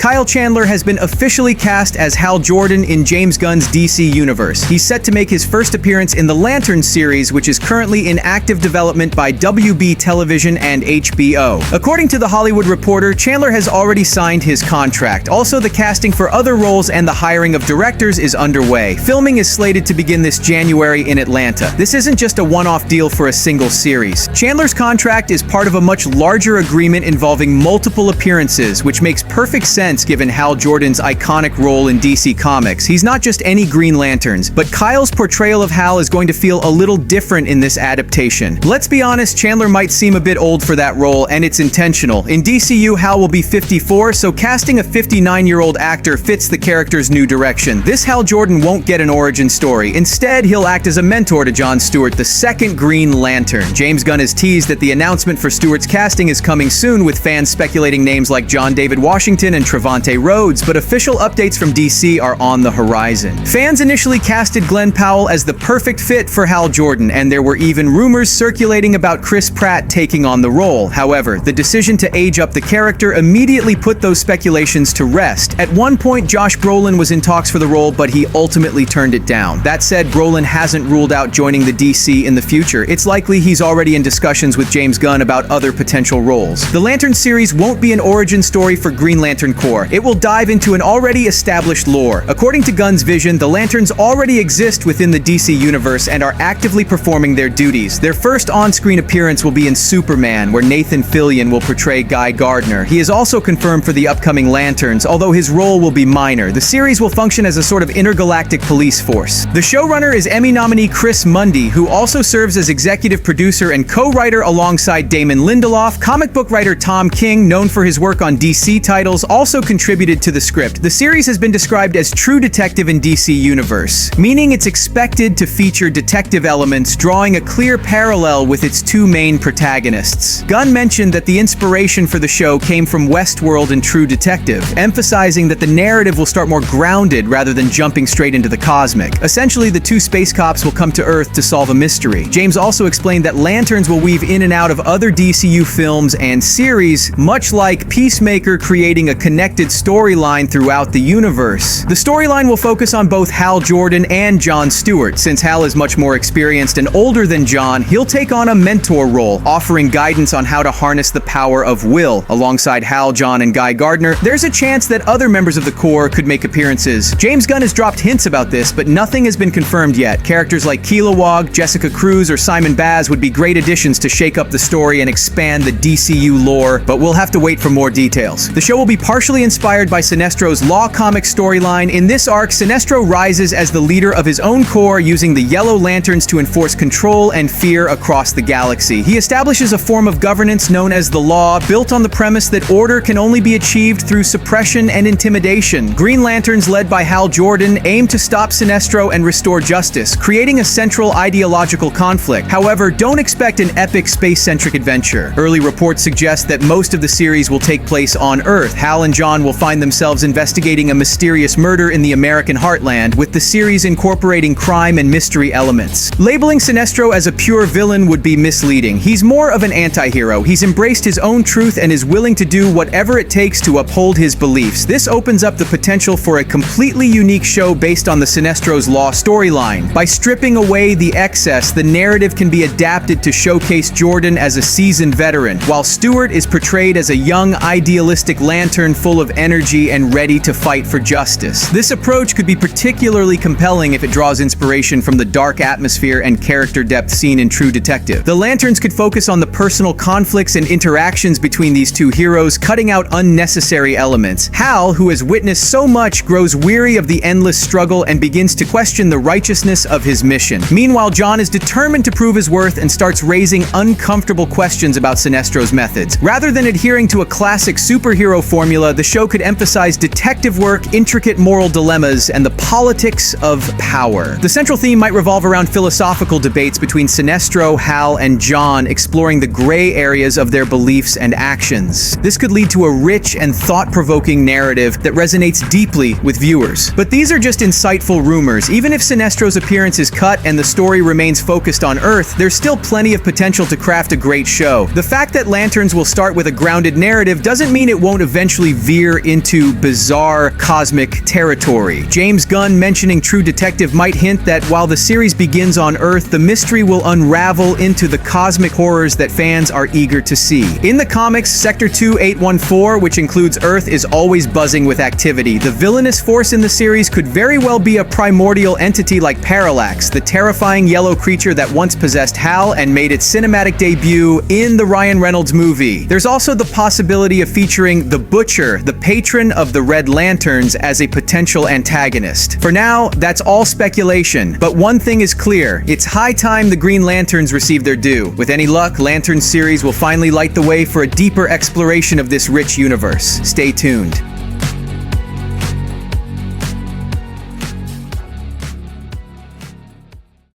Kyle Chandler has been officially cast as Hal Jordan in James Gunn's DC universe. He's set to make his first appearance in the Lantern series, which is currently in active development by WB Television and HBO. According to The Hollywood Reporter, Chandler has already signed his contract. Also, the casting for other roles and the hiring of directors is underway. Filming is slated to begin this January in Atlanta. This isn't just a one-off deal for a single series. Chandler's contract is part of a much larger agreement involving multiple appearances, which makes perfect sense given Hal Jordan's iconic role in DC Comics. He's not just any Green Lanterns, but Kyle's portrayal of Hal is going to feel a little different in this adaptation. Let's be honest, Chandler might seem a bit old for that role, and it's intentional. In DCU, Hal will be 54, so casting a 59-year-old actor fits the character's new direction. This Hal Jordan won't get an origin story. Instead, he'll act as a mentor to John Stewart, the second Green Lantern. James Gunn has teased that the announcement for Stewart's casting is coming soon, with fans speculating names like John David Washington and Trevante Rhodes, but official updates from DC are on the horizon. Fans initially casted Glenn Powell as the perfect fit for Hal Jordan, and there were even rumors circulating about Chris Pratt taking on the role. However, the decision to age up the character immediately put those speculations to rest. At one point, Josh Brolin was in talks for the role, but he ultimately turned it down. That said, Brolin hasn't ruled out joining the DC in the future. It's likely he's already in discussions with James Gunn about other potential roles. The Lantern series won't be an origin story for Green Lantern Corps. It will dive into an already established lore. According to Gunn's vision, the Lanterns already exist within the DC universe and are actively performing their duties. Their first on-screen appearance will be in Superman, where Nathan Fillion will portray Guy Gardner. He is also confirmed for the upcoming Lanterns, although his role will be minor. The series will function as a sort of intergalactic police force. The showrunner is Emmy nominee Chris Mundy, who also serves as executive producer and co-writer alongside Damon Lindelof. Comic book writer Tom King, known for his work on DC titles, also contributed to the script. The series has been described as True Detective in DC Universe, meaning it's expected to feature detective elements, drawing a clear parallel with its two main protagonists. Gunn mentioned that the inspiration for the show came from Westworld and True Detective, emphasizing that the narrative will start more grounded rather than jumping straight into the cosmic. Essentially, the two space cops will come to Earth to solve a mystery. James also explained that Lanterns will weave in and out of other DCU films and series, much like Peacemaker creating a connected storyline throughout the universe. The storyline will focus on both Hal Jordan and John Stewart. Since Hal is much more experienced and older than John, he'll take on a mentor role, offering guidance on how to harness the power of will. Alongside Hal, John, and Guy Gardner, there's a chance that other members of the Corps could make appearances. James Gunn has dropped hints about this, but nothing has been confirmed yet. Characters like Kilowog, Jessica Cruz, or Simon Baz would be great additions to shake up the story and expand the DCU lore, but we'll have to wait for more details. The show will be partially inspired by Sinestro's Law comic storyline. In this arc, Sinestro rises as the leader of his own corps, using the Yellow Lanterns to enforce control and fear across the galaxy. He establishes a form of governance known as the Law, built on the premise that order can only be achieved through suppression and intimidation. Green Lanterns, led by Hal Jordan, aim to stop Sinestro and restore justice, creating a central ideological conflict. However, don't expect an epic space-centric adventure. Early reports suggest that most of the series will take place on Earth. Hal and John will find themselves investigating a mysterious murder in the American heartland, with the series incorporating crime and mystery elements. Labeling Sinestro as a pure villain would be misleading. He's more of an anti-hero. He's embraced his own truth and is willing to do whatever it takes to uphold his beliefs. This opens up the potential for a completely unique show based on the Sinestro's Law storyline. By stripping away the excess, the narrative can be adapted to showcase Jordan as a seasoned veteran, while Stewart is portrayed as a young, idealistic lantern full of energy and ready to fight for justice. This approach could be particularly compelling if it draws inspiration from the dark atmosphere and character depth seen in True Detective. The Lanterns could focus on the personal conflicts and interactions between these two heroes, cutting out unnecessary elements. Hal, who has witnessed so much, grows weary of the endless struggle and begins to question the righteousness of his mission. Meanwhile, John is determined to prove his worth and starts raising uncomfortable questions about Sinestro's methods. Rather than adhering to a classic superhero formula, the show could emphasize detective work, intricate moral dilemmas, and the politics of power. The central theme might revolve around philosophical debates between Sinestro, Hal, and John, exploring the gray areas of their beliefs and actions. This could lead to a rich and thought-provoking narrative that resonates deeply with viewers. But these are just insightful rumors. Even if Sinestro's appearance is cut and the story remains focused on Earth, there's still plenty of potential to craft a great show. The fact that Lanterns will start with a grounded narrative doesn't mean it won't eventually veer into bizarre cosmic territory. James Gunn mentioning True Detective might hint that while the series begins on Earth, the mystery will unravel into the cosmic horrors that fans are eager to see. In the comics, Sector 2814, which includes Earth, is always buzzing with activity. The villainous force in the series could very well be a primordial entity like Parallax, the terrifying yellow creature that once possessed Hal and made its cinematic debut in the Ryan Reynolds movie. There's also the possibility of featuring the Butcher, the patron of the Red Lanterns, as a potential antagonist. For now, that's all speculation, but one thing is clear: it's high time the Green Lanterns receive their due. With any luck, Lanterns series will finally light the way for a deeper exploration of this rich universe. Stay tuned.